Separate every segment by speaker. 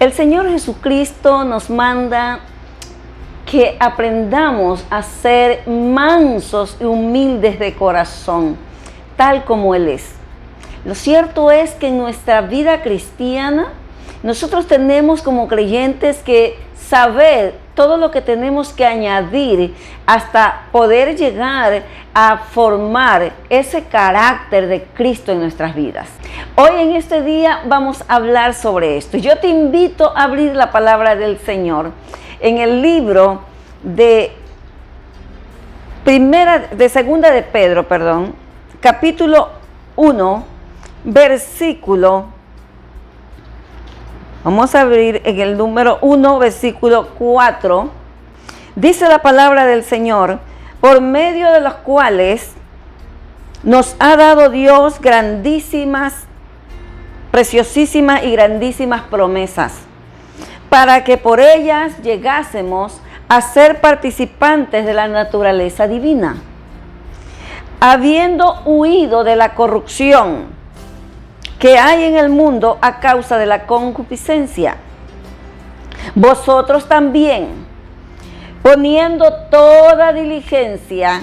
Speaker 1: El Señor Jesucristo nos manda que aprendamos a ser mansos y humildes de corazón, tal como Él es. Lo cierto es que en nuestra vida cristiana, nosotros tenemos como creyentes que saber todo lo que tenemos que añadir hasta poder llegar a formar ese carácter de Cristo en nuestras vidas. Hoy en este día vamos a hablar sobre esto. Yo te invito a abrir la palabra del Señor en el libro de Segunda de Pedro, capítulo 1, versículo. Vamos a abrir en el número 1, versículo 4. Dice la palabra del Señor: por medio de los cuales nos ha dado Dios grandísimas, preciosísimas y grandísimas promesas, para que por ellas llegásemos a ser participantes de la naturaleza divina, habiendo huido de la corrupción que hay en el mundo a causa de la concupiscencia. Vosotros también, poniendo toda diligencia,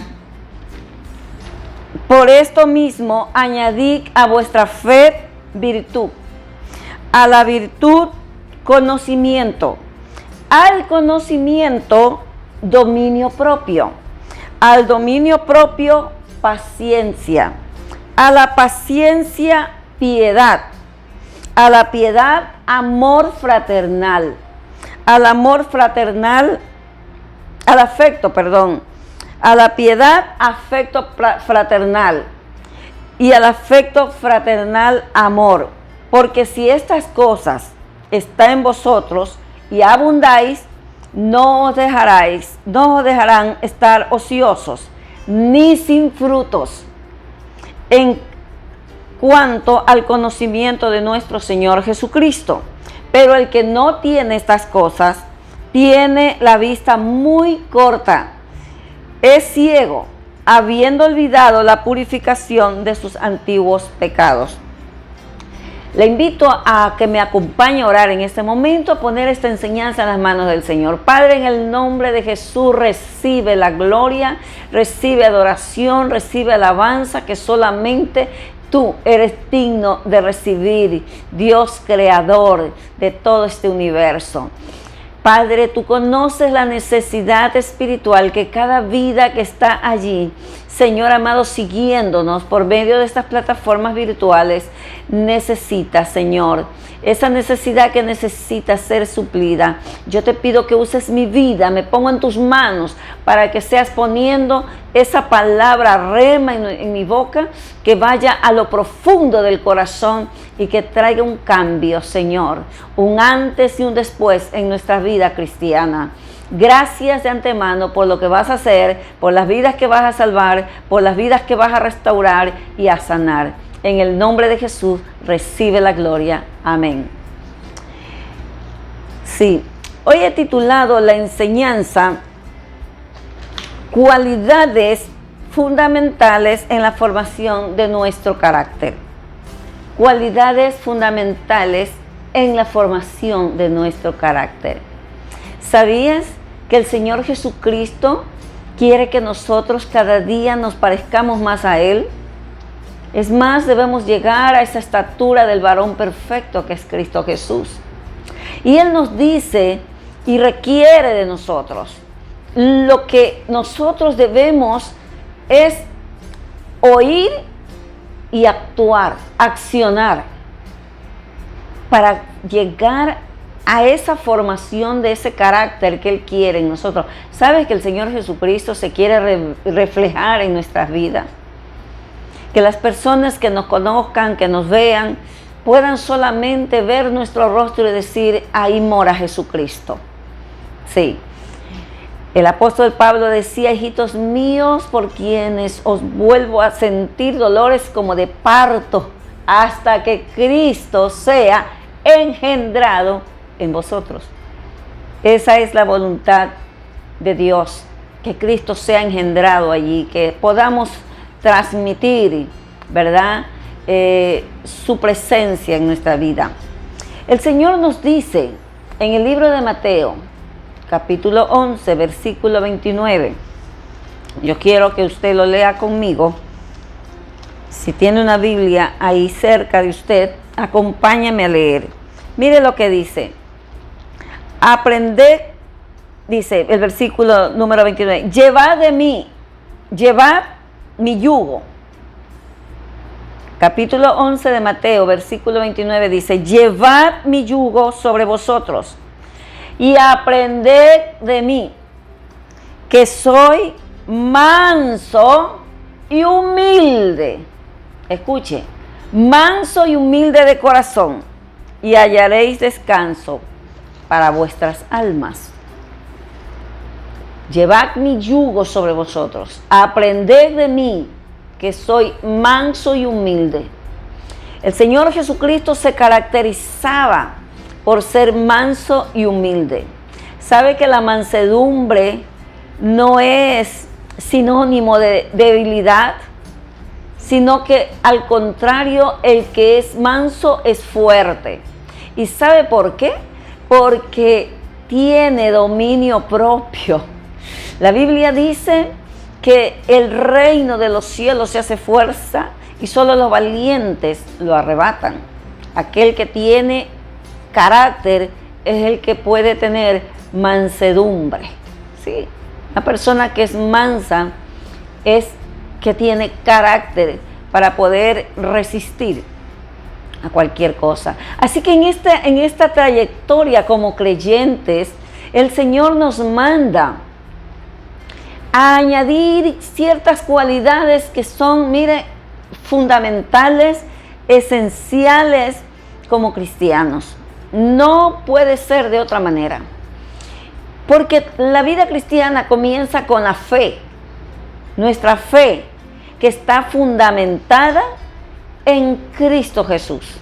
Speaker 1: por esto mismo añadid a vuestra fe virtud, a la virtud conocimiento, al conocimiento dominio propio, al dominio propio paciencia, a la paciencia piedad, a la piedad amor fraternal, al amor fraternal, al afecto, a la piedad afecto fraternal y al afecto fraternal amor, porque si estas cosas están en vosotros y abundáis, no os dejarán estar ociosos ni sin frutos en cuanto al conocimiento de nuestro Señor Jesucristo. Pero el que no tiene estas cosas tiene la vista muy corta, es ciego, habiendo olvidado la purificación de sus antiguos pecados. Le invito a que me acompañe a orar en este momento, a poner esta enseñanza en las manos del Señor. Padre, en el nombre de Jesús, recibe la gloria, recibe adoración, recibe alabanza que solamente tú eres digno de recibir, Dios creador de todo este universo. Padre, tú conoces la necesidad espiritual que cada vida que está allí, Señor amado, siguiéndonos por medio de estas plataformas virtuales, necesita, Señor. Esa necesidad que necesita ser suplida. Yo te pido que uses mi vida, me pongo en tus manos para que seas poniendo esa palabra rema en mi boca, que vaya a lo profundo del corazón y que traiga un cambio, Señor, un antes y un después en nuestra vida cristiana. Gracias de antemano por lo que vas a hacer, por las vidas que vas a salvar, por las vidas que vas a restaurar y a sanar. En el nombre de Jesús, recibe la gloria. Amén. Sí, hoy he titulado la enseñanza Cualidades fundamentales en la formación de nuestro carácter. Cualidades fundamentales en la formación de nuestro carácter. ¿Sabías que el Señor Jesucristo quiere que nosotros cada día nos parezcamos más a Él? Es más, debemos llegar a esa estatura del varón perfecto que es Cristo Jesús. Y Él nos dice y requiere de nosotros. Lo que nosotros debemos es oír y actuar, accionar, para llegar a esa formación de ese carácter que Él quiere en nosotros. ¿Sabes que el Señor Jesucristo se quiere reflejar en nuestras vidas? Que las personas que nos conozcan, que nos vean, puedan solamente ver nuestro rostro y decir: ahí mora Jesucristo. Sí. El apóstol Pablo decía: hijitos míos, por quienes os vuelvo a sentir dolores como de parto, hasta que Cristo sea engendrado en vosotros. Esa es la voluntad de Dios, que Cristo sea engendrado allí, que podamos transmitir, ¿verdad?, su presencia en nuestra vida. El Señor nos dice En el libro de Mateo, capítulo 11, versículo 29, yo quiero que usted lo lea conmigo. Si tiene una Biblia ahí cerca de usted, acompáñame a leer. Mire lo que dice. Aprended, dice el versículo número 29, llevad de mí, llevad mi yugo. Capítulo 11 de Mateo, versículo 29 dice, llevad mi yugo sobre vosotros y aprended de mí, que soy manso y humilde. Escuche, manso y humilde de corazón, y hallaréis descanso para vuestras almas. Llevad mi yugo sobre vosotros, aprended de mí, que soy manso y humilde. El Señor Jesucristo se caracterizaba por ser manso y humilde. ¿Sabe que la mansedumbre no es sinónimo de debilidad? Sino que al contrario, el que es manso es fuerte. ¿Y sabe por qué? Porque tiene dominio propio. La Biblia dice que el reino de los cielos se hace fuerza y solo los valientes lo arrebatan. Aquel que tiene carácter es el que puede tener mansedumbre. ¿Sí? Una persona que es mansa es que tiene carácter para poder resistir a cualquier cosa. Así que en esta trayectoria como creyentes, el Señor nos manda a añadir ciertas cualidades que son, mire, fundamentales, esenciales como cristianos. No puede ser de otra manera. Porque la vida cristiana comienza con la fe. Nuestra fe que está fundamentada en Cristo Jesús.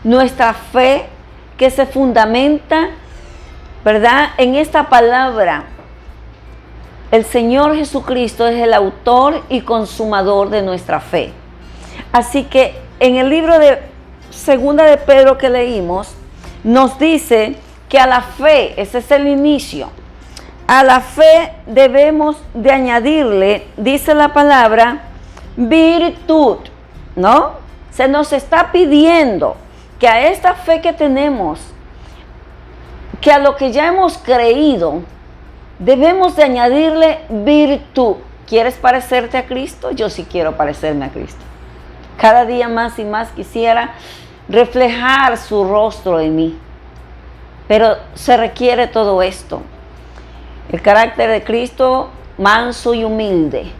Speaker 1: Nuestra fe que se fundamenta, ¿verdad?, en esta palabra. El Señor Jesucristo es el autor y consumador de nuestra fe. Así que en el libro de Segunda de Pedro que leímos, nos dice que a la fe, ese es el inicio, a la fe debemos de añadirle, dice la palabra, virtud, ¿no? Se nos está pidiendo que a esta fe que tenemos, que a lo que ya hemos creído, debemos de añadirle virtud. ¿Quieres parecerte a Cristo? Yo sí quiero parecerme a Cristo. Cada día más y más quisiera reflejar su rostro en mí. Pero se requiere todo esto. El carácter de Cristo, manso y humilde.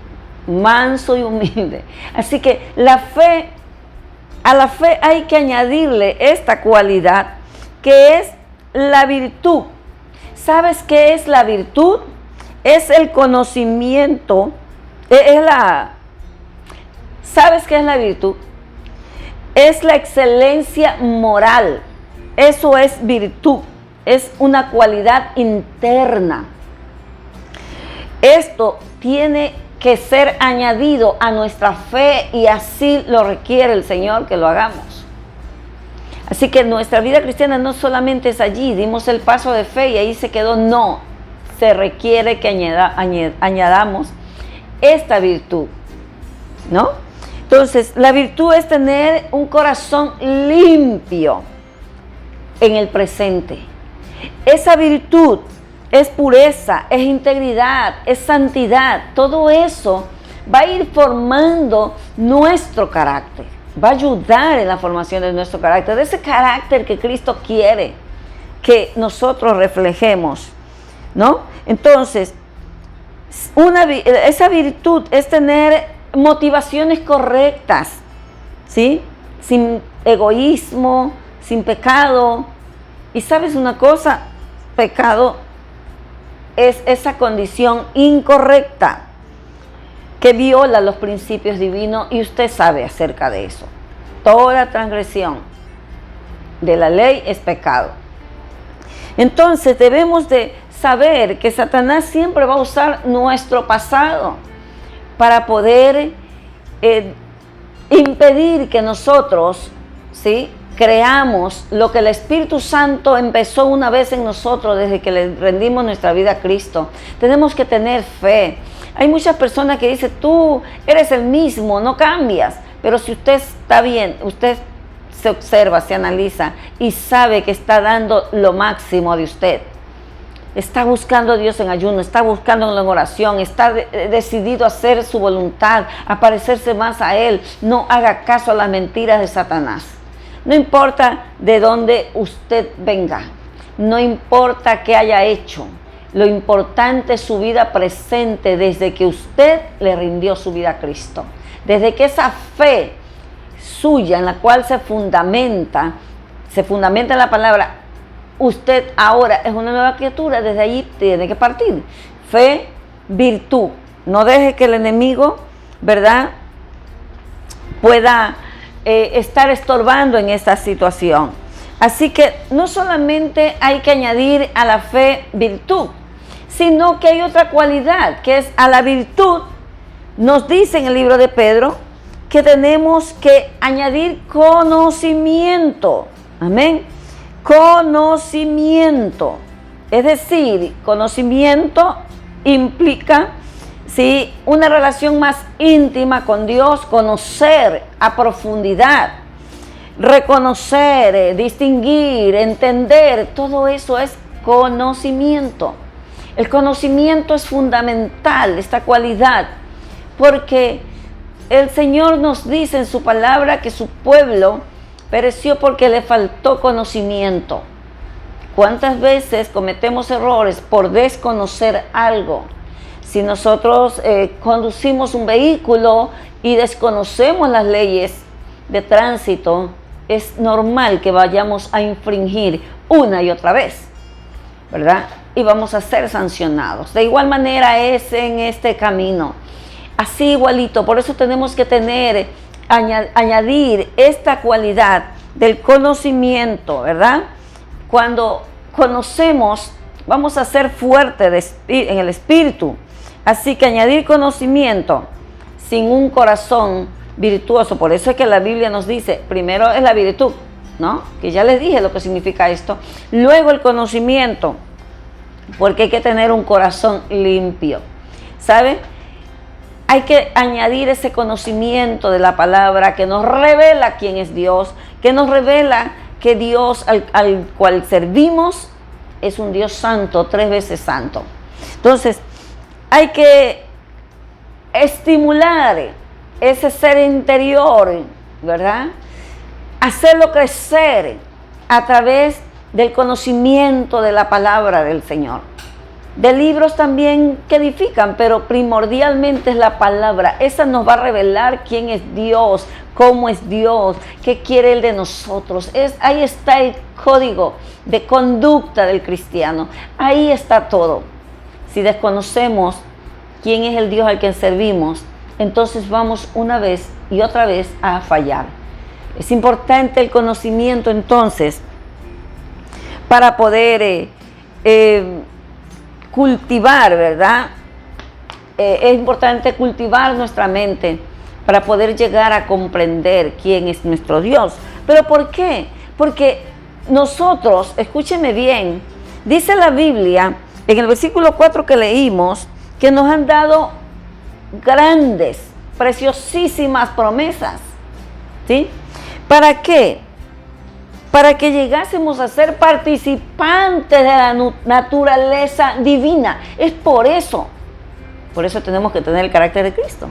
Speaker 1: Manso y humilde. Así que a la fe hay que añadirle esta cualidad que es la virtud. ¿Sabes qué es la virtud? Es el conocimiento. ¿Sabes qué es la virtud? Es la excelencia moral. Eso es virtud. Es una cualidad interna. Esto tiene que ser añadido a nuestra fe y así lo requiere el Señor que lo hagamos. Así que nuestra vida cristiana no solamente es allí, dimos el paso de fe y ahí se quedó. No, se requiere que añadamos esta virtud, ¿no? Entonces, la virtud es tener un corazón limpio en el presente. Esa virtud es pureza, es integridad, es santidad. Todo eso va a ir formando nuestro carácter. Va a ayudar en la formación de nuestro carácter, de ese carácter que Cristo quiere que nosotros reflejemos, ¿no? Entonces, esa virtud es tener motivaciones correctas, ¿sí? Sin egoísmo, sin pecado. Y ¿sabes una cosa? Pecado es esa condición incorrecta que viola los principios divinos y usted sabe acerca de eso. Toda transgresión de la ley es pecado. Entonces debemos de saber que Satanás siempre va a usar nuestro pasado para poder impedir que nosotros, ¿sí?, creamos lo que el Espíritu Santo empezó una vez en nosotros desde que le rendimos nuestra vida a Cristo. Tenemos que tener fe. Hay muchas personas que dicen, tú eres el mismo, no cambias. Pero si usted está bien, usted se observa, se analiza y sabe que está dando lo máximo de usted. Está buscando a Dios en ayuno, está buscando en oración, está decidido a hacer su voluntad, a parecerse más a Él. No haga caso a las mentiras de Satanás. No importa de dónde usted venga, no importa qué haya hecho. Lo importante es su vida presente desde que usted le rindió su vida a Cristo. Desde que esa fe suya en la cual se fundamenta en la palabra, usted ahora es una nueva criatura, desde allí tiene que partir. Fe, virtud. No deje que el enemigo, ¿verdad?, pueda estar estorbando en esta situación. Así que no solamente hay que añadir a la fe virtud, sino que hay otra cualidad, que es a la virtud. Nos dice en el libro de Pedro que tenemos que añadir conocimiento. Amén. Conocimiento. Es decir, conocimiento implica, ¿sí?, una relación más íntima con Dios, conocer a profundidad, reconocer, distinguir, entender. Todo eso es conocimiento. El conocimiento es fundamental, esta cualidad, porque el Señor nos dice en su palabra que su pueblo pereció porque le faltó conocimiento. ¿Cuántas veces cometemos errores por desconocer algo? Si nosotros conducimos un vehículo y desconocemos las leyes de tránsito, es normal que vayamos a infringir una y otra vez, ¿verdad? Y vamos a ser sancionados. De igual manera es en este camino. Así igualito, por eso tenemos que añadir esta cualidad del conocimiento, ¿verdad? Cuando conocemos, vamos a ser fuertes en el espíritu. Así que añadir conocimiento sin un corazón virtuoso. Por eso es que la Biblia nos dice, primero es la virtud, ¿no? Que ya les dije lo que significa esto. Luego el conocimiento, porque hay que tener un corazón limpio, ¿sabe? Hay que añadir ese conocimiento de la palabra que nos revela quién es Dios, que nos revela que Dios al cual servimos es un Dios santo, 3 veces santo. Entonces, hay que estimular ese ser interior, ¿verdad? Hacerlo crecer a través del conocimiento de la palabra del Señor. De libros también que edifican, pero primordialmente es la palabra. Esa nos va a revelar quién es Dios, cómo es Dios, qué quiere Él de nosotros. Ahí está el código de conducta del cristiano. Ahí está todo. Si desconocemos quién es el Dios al que servimos, entonces vamos una vez y otra vez a fallar. Es importante el conocimiento entonces para poder cultivar, ¿verdad? Es importante cultivar nuestra mente para poder llegar a comprender quién es nuestro Dios. ¿Pero por qué? Porque nosotros, escúcheme bien, dice la Biblia en el versículo 4 que leímos, que nos han dado grandes, preciosísimas promesas, ¿sí? ¿Para qué? Para que llegásemos a ser participantes de la naturaleza divina. Es por eso tenemos que tener el carácter de Cristo,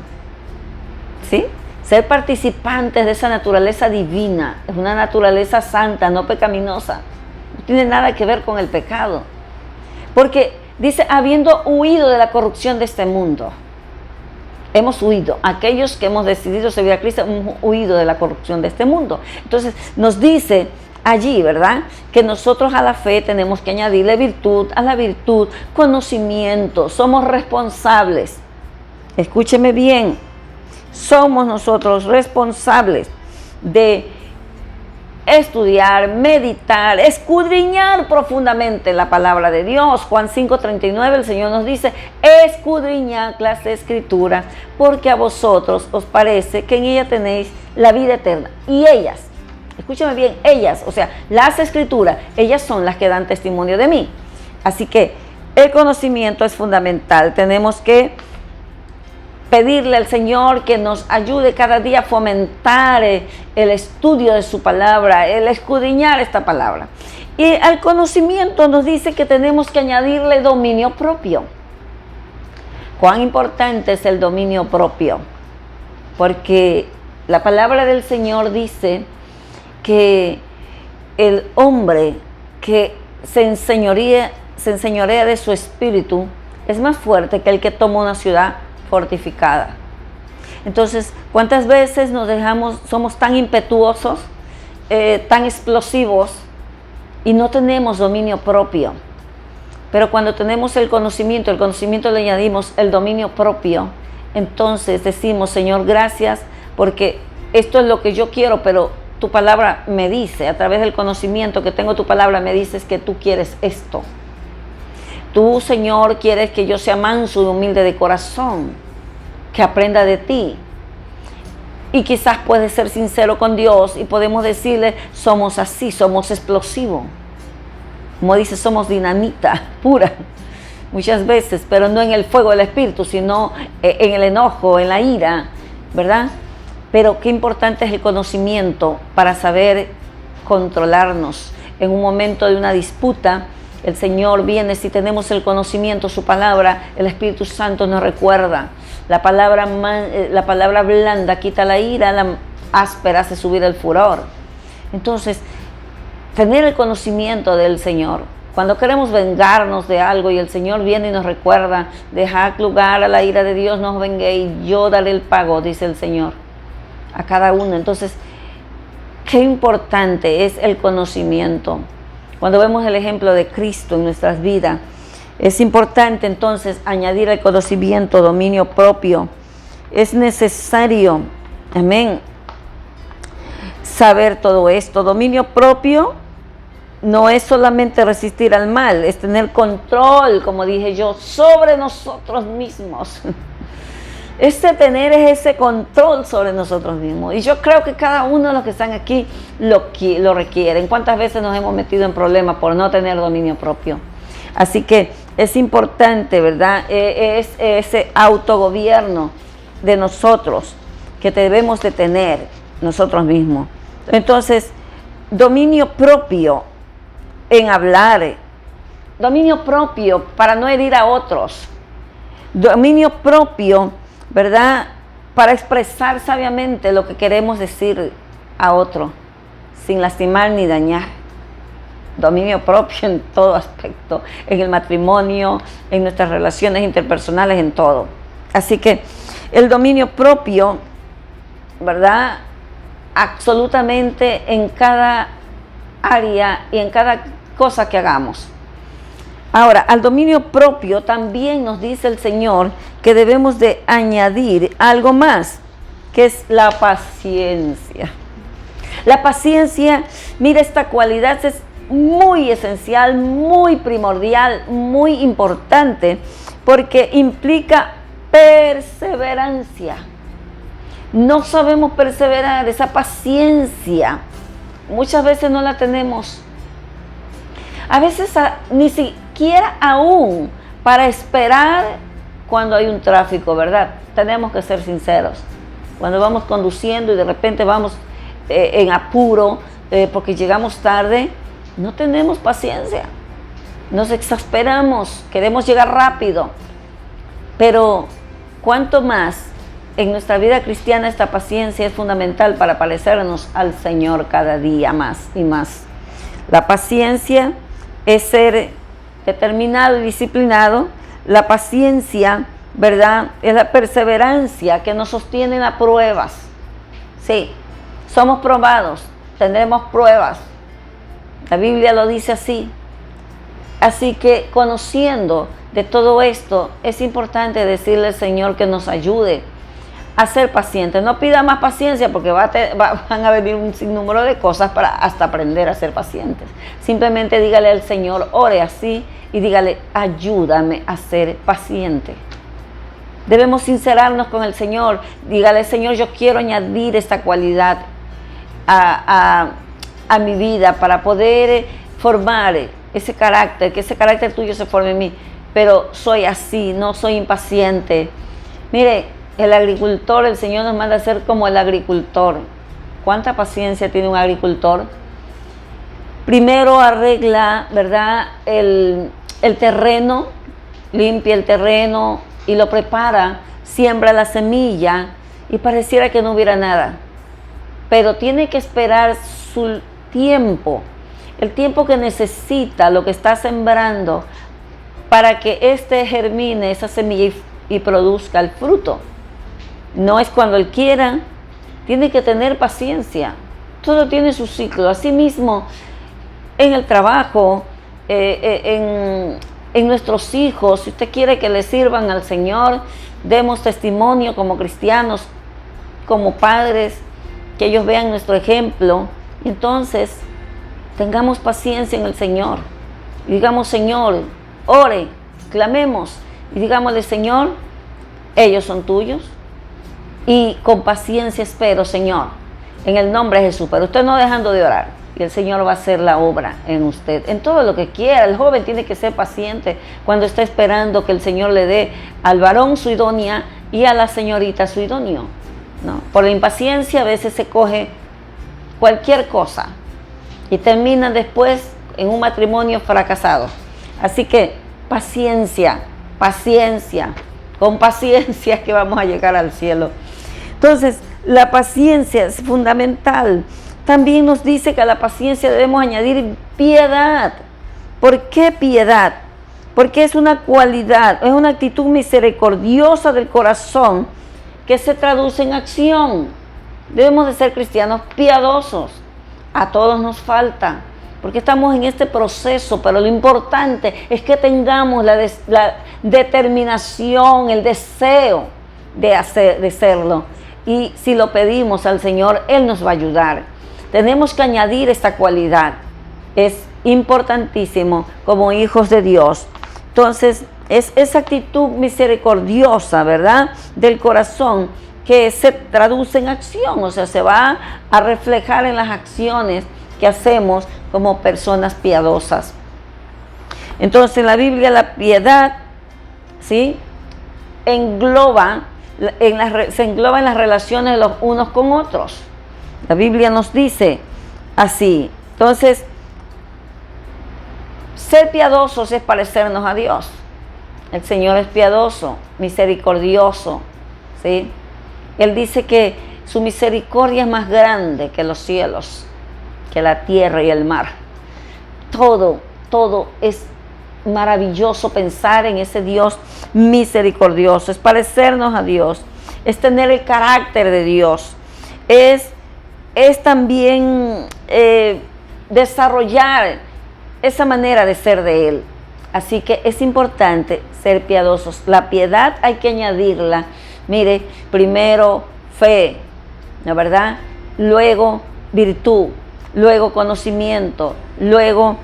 Speaker 1: ¿sí? Ser participantes de esa naturaleza divina. Es una naturaleza santa, no pecaminosa. No tiene nada que ver con el pecado. Porque dice, habiendo huido de la corrupción de este mundo. Hemos huido. Aquellos que hemos decidido servir a Cristo hemos huido de la corrupción de este mundo. Entonces nos dice allí, ¿verdad?, que nosotros a la fe tenemos que añadirle virtud, a la virtud conocimiento. Somos responsables. Escúcheme bien. Somos nosotros responsables de estudiar, meditar, escudriñar profundamente la palabra de Dios. Juan 5:39, el Señor nos dice, escudriñad las Escrituras, porque a vosotros os parece que en ella tenéis la vida eterna. Y ellas, Escúchame bien, ellas, o sea, las escrituras, ellas son las que dan testimonio de mí. Así que el conocimiento es fundamental. Tenemos que pedirle al Señor que nos ayude cada día a fomentar el estudio de su palabra, el escudriñar esta palabra. Y al conocimiento nos dice que tenemos que añadirle dominio propio. ¿Cuán importante es el dominio propio? Porque la palabra del Señor dice que el hombre que se enseñorea de su espíritu es más fuerte que el que toma una ciudad fortificada. Entonces, ¿cuántas veces somos tan impetuosos, tan explosivos y no tenemos dominio propio? Pero cuando tenemos el conocimiento le añadimos el dominio propio, entonces decimos, Señor, gracias, porque esto es lo que yo quiero, pero tu palabra me dice, a través del conocimiento que tengo tu palabra, me dices que tú quieres esto. Tú, Señor, quieres que yo sea manso y humilde de corazón, que aprenda de ti. Y quizás puedes ser sincero con Dios y podemos decirle, somos así, somos explosivos. Como dice, somos dinamita pura, muchas veces, pero no en el fuego del Espíritu, sino en el enojo, en la ira, ¿verdad? Pero qué importante es el conocimiento para saber controlarnos. En un momento de una disputa, el Señor viene, si tenemos el conocimiento, su palabra, el Espíritu Santo nos recuerda. La palabra blanda quita la ira, la áspera hace subir el furor. Entonces, tener el conocimiento del Señor. Cuando queremos vengarnos de algo y el Señor viene y nos recuerda, dejad lugar a la ira de Dios, no os venguéis, yo daré el pago, dice el Señor, a cada uno. Entonces, qué importante es el conocimiento. Cuando vemos el ejemplo de Cristo en nuestras vidas, es importante entonces añadir el conocimiento, dominio propio. Es necesario, amén, saber todo esto. Dominio propio no es solamente resistir al mal, es tener control, como dije yo, sobre nosotros mismos. Tener ese control sobre nosotros mismos. Y yo creo que cada uno de los que están aquí lo requieren. ¿Cuántas veces nos hemos metido en problemas por no tener dominio propio? Así que es importante, ¿verdad? Es ese autogobierno de nosotros que debemos de tener nosotros mismos. Entonces, dominio propio en hablar, dominio propio para no herir a otros, dominio propio, ¿verdad?, para expresar sabiamente lo que queremos decir a otro, sin lastimar ni dañar. Dominio propio en todo aspecto, en el matrimonio, en nuestras relaciones interpersonales, en todo. Así que el dominio propio, ¿verdad?, absolutamente en cada área y en cada cosa que hagamos. Ahora, al dominio propio también nos dice el Señor que debemos de añadir algo más, que es la paciencia. La paciencia, mira, esta cualidad es muy esencial, muy primordial, muy importante, porque implica perseverancia. No sabemos perseverar, esa paciencia muchas veces no la tenemos. A veces ni siquiera aún para esperar cuando hay un tráfico, ¿verdad? Tenemos que ser sinceros. Cuando vamos conduciendo y de repente vamos en apuro porque llegamos tarde, no tenemos paciencia. Nos exasperamos, queremos llegar rápido. Pero cuánto más en nuestra vida cristiana esta paciencia es fundamental para parecernos al Señor cada día más y más. La paciencia es ser determinado y disciplinado. La paciencia, ¿verdad?, es la perseverancia que nos sostiene en las pruebas. Sí, somos probados, tendremos pruebas. La Biblia lo dice así. Así que conociendo de todo esto, es importante decirle al Señor que nos ayude a ser pacientes. No pida más paciencia porque van a venir un sinnúmero de cosas para hasta aprender a ser pacientes. Simplemente dígale al Señor, ore así y dígale, ayúdame a ser paciente. Debemos sincerarnos con el Señor. Dígale, Señor, yo quiero añadir esta cualidad a a mi vida para poder formar ese carácter, que ese carácter tuyo se forme en mí. Pero soy así, no soy impaciente. Mire, el agricultor, el Señor nos manda a ser como el agricultor. ¿Cuánta paciencia tiene un agricultor? Primero arregla, ¿verdad?, el terreno, limpia el terreno y lo prepara, siembra la semilla y pareciera que no hubiera nada. Pero tiene que esperar su tiempo, el tiempo que necesita lo que está sembrando para que éste germine esa semilla y produzca el fruto. No es cuando Él quiera, tiene que tener paciencia. Todo tiene su ciclo. Asimismo, en el trabajo, en nuestros hijos, si usted quiere que le sirvan al Señor, demos testimonio como cristianos, como padres, que ellos vean nuestro ejemplo. Entonces, tengamos paciencia en el Señor. Y digamos, Señor, ore, clamemos y digámosle, Señor, ellos son tuyos. Y con paciencia espero, Señor, en el nombre de Jesús. Pero usted no dejando de orar. Y el Señor va a hacer la obra en usted, en todo lo que quiera. El joven tiene que ser paciente cuando está esperando que el Señor le dé al varón su idónea y a la señorita su idóneo, ¿no? Por la impaciencia a veces se coge cualquier cosa y terminan después en un matrimonio fracasado. Así que paciencia, paciencia, con paciencia que vamos a llegar al cielo. Entonces, la paciencia es fundamental. También nos dice que a la paciencia debemos añadir piedad. ¿Por qué piedad? Porque es una cualidad, es una actitud misericordiosa del corazón que se traduce en acción. Debemos de ser cristianos piadosos. A todos nos falta, porque estamos en este proceso, pero lo importante es que tengamos la determinación, el deseo de serlo. Y si lo pedimos al Señor, Él nos va a ayudar. Tenemos que añadir esta cualidad. Es importantísimo como hijos de Dios. Entonces, es esa actitud misericordiosa, ¿verdad?, del corazón que se traduce en acción, o sea, se va a reflejar en las acciones que hacemos como personas piadosas. Entonces, en la Biblia la piedad, ¿sí?, se engloba en las relaciones de los unos con otros. La Biblia nos dice así. Entonces, ser piadosos es parecernos a Dios. El Señor es piadoso, misericordioso, ¿sí? Él dice que su misericordia es más grande que los cielos, que la tierra y el mar. Todo es maravilloso pensar en ese Dios misericordioso. Es parecernos a Dios, es tener el carácter de Dios, es también desarrollar esa manera de ser de Él. Así que es importante ser piadosos. La piedad hay que añadirla. Mire, primero fe, ¿no, verdad? Luego virtud, luego conocimiento, luego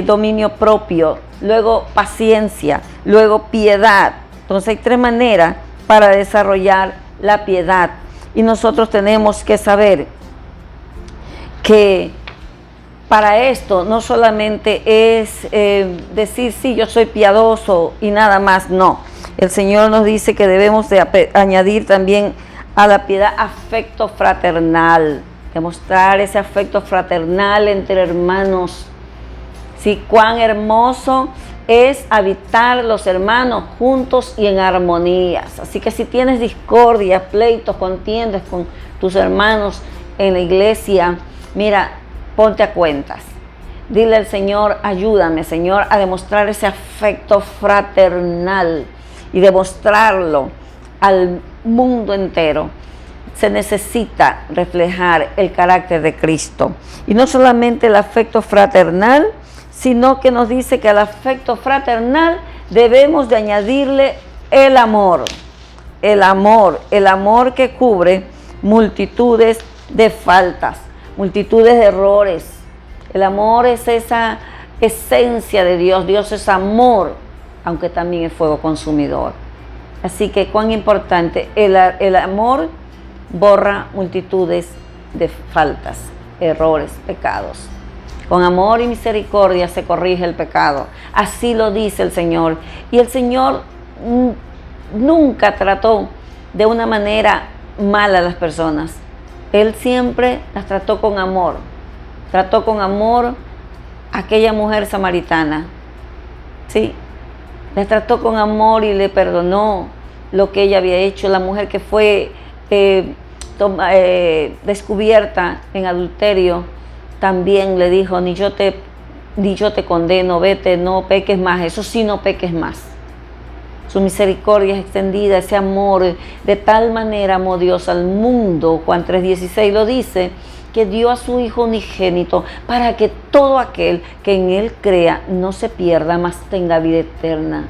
Speaker 1: dominio propio, luego paciencia, luego piedad. Entonces hay 3 maneras para desarrollar la piedad. Y nosotros tenemos que saber que para esto no solamente es decir, sí, yo soy piadoso y nada más, no. El Señor nos dice que debemos de añadir también a la piedad afecto fraternal, demostrar ese afecto fraternal entre hermanos. Sí, cuán hermoso es habitar los hermanos juntos y en armonías. Así que si tienes discordia, pleitos, contiendas con tus hermanos en la iglesia, mira, ponte a cuentas. Dile al Señor, ayúdame, Señor, a demostrar ese afecto fraternal y demostrarlo al mundo entero. Se necesita reflejar el carácter de Cristo. Y no solamente el afecto fraternal, sino que nos dice que al afecto fraternal debemos de añadirle el amor. El amor que cubre multitudes de faltas, multitudes de errores. El amor es esa esencia de Dios. Dios es amor, aunque también es fuego consumidor. Así que cuán importante, el amor borra multitudes de faltas. errores, pecados. Con amor y misericordia se corrige el pecado. Así lo dice el Señor. Y el Señor nunca trató de una manera mala a las personas. Él siempre las trató con amor. Trató con amor a aquella mujer samaritana. Sí, la trató con amor y le perdonó lo que ella había hecho. La mujer que fue descubierta en adulterio, también le dijo, ni yo te condeno, vete, no peques más, eso sí, no peques más. Su misericordia es extendida, ese amor, de tal manera amó Dios al mundo, Juan 3:16 lo dice, que dio a su Hijo unigénito para que todo aquel que en Él crea no se pierda, mas tenga vida eterna.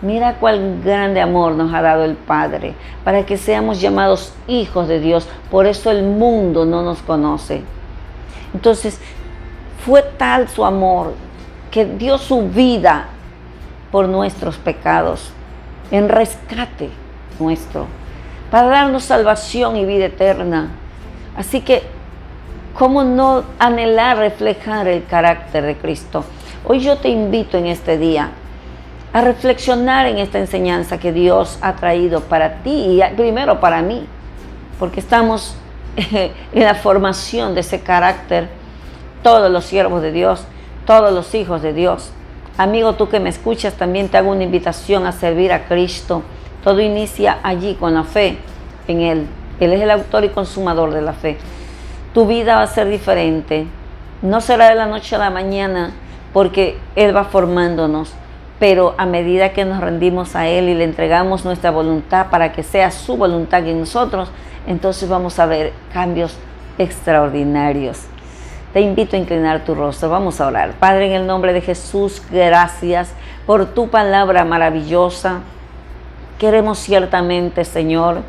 Speaker 1: Mira cuál grande amor nos ha dado el Padre, para que seamos llamados hijos de Dios. Por eso el mundo no nos conoce. Entonces, fue tal su amor que dio su vida por nuestros pecados, en rescate nuestro, para darnos salvación y vida eterna. Así que, ¿cómo no anhelar reflejar el carácter de Cristo? Hoy yo te invito en este día a reflexionar en esta enseñanza que Dios ha traído para ti y primero para mí, porque estamos en la formación de ese carácter, todos los siervos de Dios, todos los hijos de Dios. Amigo, tú que me escuchas, también te hago una invitación a servir a Cristo. Todo inicia allí con la fe en Él. Él es el autor y consumador de la fe. Tu vida va a ser diferente. No será de la noche a la mañana, porque Él va formándonos. Pero a medida que nos rendimos a Él y le entregamos nuestra voluntad para que sea su voluntad en nosotros, entonces vamos a ver cambios extraordinarios. Te invito a inclinar tu rostro. Vamos a orar. Padre, en el nombre de Jesús, gracias por tu palabra maravillosa. Queremos ciertamente, Señor,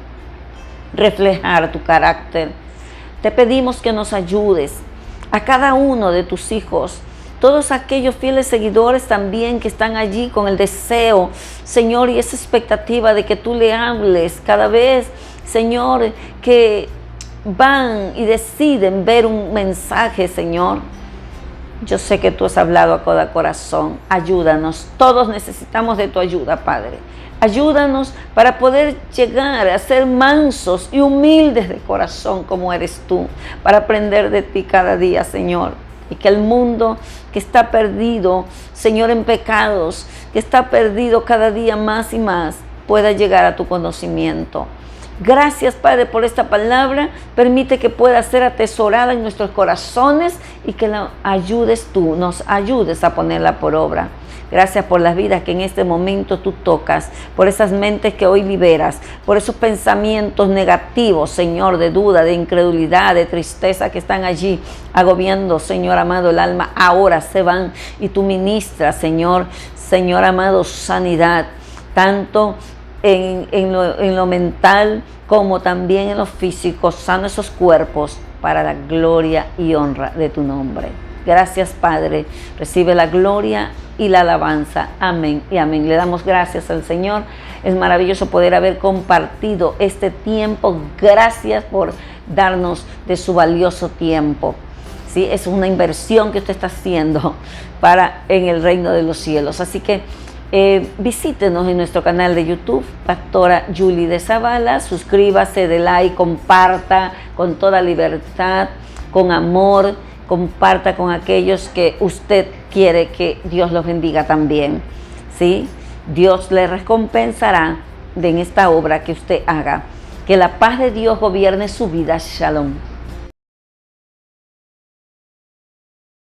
Speaker 1: reflejar tu carácter. Te pedimos que nos ayudes a cada uno de tus hijos, todos aquellos fieles seguidores también que están allí con el deseo, Señor, y esa expectativa de que tú le hables cada vez, Señor, que van y deciden ver un mensaje, Señor. Yo sé que tú has hablado a cada corazón. Ayúdanos. Todos necesitamos de tu ayuda, Padre. Ayúdanos para poder llegar a ser mansos y humildes de corazón como eres tú, para aprender de ti cada día, Señor. Y que el mundo que está perdido, Señor, en pecados, que está perdido cada día más y más, pueda llegar a tu conocimiento. Gracias, Padre, por esta palabra. Permite que pueda ser atesorada en nuestros corazones y que la ayudes tú, nos ayudes a ponerla por obra. Gracias por las vidas que en este momento tú tocas, por esas mentes que hoy liberas, por esos pensamientos negativos, Señor, de duda, de incredulidad, de tristeza que están allí agobiando, Señor amado, el alma. Ahora se van y tú ministras, Señor amado, sanidad, tanto en lo mental como también en lo físico. Sana esos cuerpos para la gloria y honra de tu nombre. Gracias, Padre. Recibe la gloria y la alabanza. Amén y amén. Le damos gracias al Señor. Es maravilloso poder haber compartido este tiempo. Gracias por darnos de su valioso tiempo. ¿Sí? Es una inversión que usted está haciendo en el reino de los cielos. Así que visítenos en nuestro canal de YouTube, Pastora Julie de Zavala. Suscríbase, dé like, comparta con toda libertad, con amor. Comparta con aquellos que usted quiere que Dios los bendiga también. ¿Sí? Dios le recompensará en esta obra que usted haga. Que la paz de Dios gobierne su vida. Shalom.